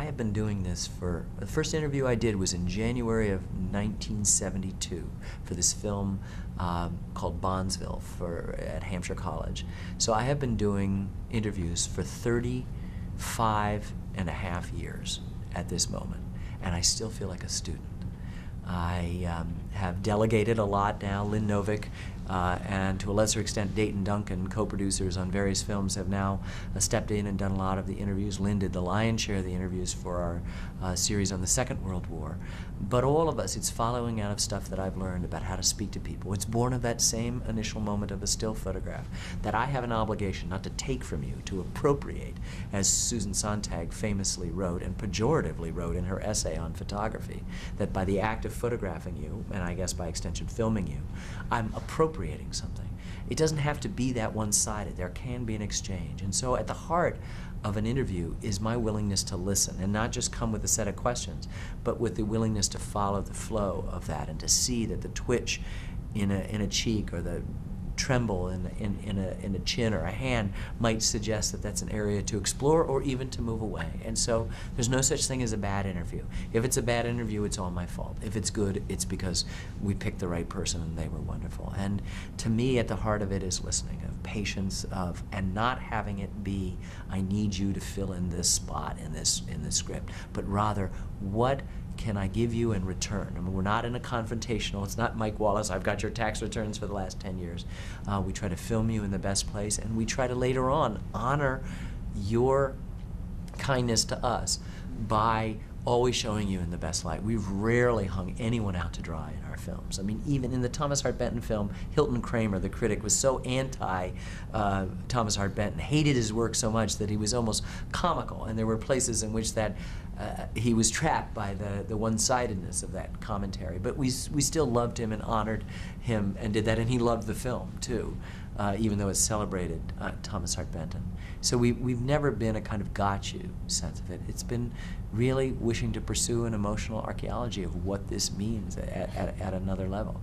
I have been doing this for, the first interview I did was in January of 1972 for this film called Bondsville at Hampshire College. So I have been doing interviews for 35.5 years at this moment, and I still feel like a student. I have delegated a lot now. Lynn Novick and to a lesser extent Dayton Duncan, co-producers on various films, have now stepped in and done a lot of the interviews. Lynn did the lion's share of the interviews for our series on the Second World War. But all of us, it's following out of stuff that I've learned about how to speak to people. It's born of that same initial moment of a still photograph, that I have an obligation not to take from you, to appropriate, as Susan Sontag famously wrote and pejoratively wrote in her essay on photography, that by the act of photographing you, and I guess by extension filming you, I'm appropriating something. It doesn't have to be that one-sided. There can be an exchange. And so at the heart of an interview is my willingness to listen and not just come with a set of questions, but with the willingness to follow the flow of that and to see that the twitch in a cheek or the tremble in a chin or a hand might suggest that that's an area to explore or even to move away. And so there's no such thing as a bad interview. If it's a bad interview, it's all my fault. If it's good, it's because we picked the right person and they were wonderful. And to me, at the heart of it is listening, of patience, and not having it be, I need you to fill in this spot in this script, but rather, what can I give you in return? I mean, we're not in a confrontational, it's not Mike Wallace, I've got your tax returns for the last 10 years. We try to film you in the best place, and we try to later on honor your kindness to us by always showing you in the best light. We've rarely hung anyone out to dry in our films. I mean, even in the Thomas Hart Benton film, Hilton Kramer, the critic, was so anti Thomas Hart Benton, hated his work so much that he was almost comical, and there were places in which that he was trapped by the one-sidedness of that commentary. But we still loved him and honored him and did that, and he loved the film too, even though it celebrated Thomas Hart Benton. So we've never been a kind of got you sense of it. It's been really wishing to pursue an emotional archaeology of what this means at another level.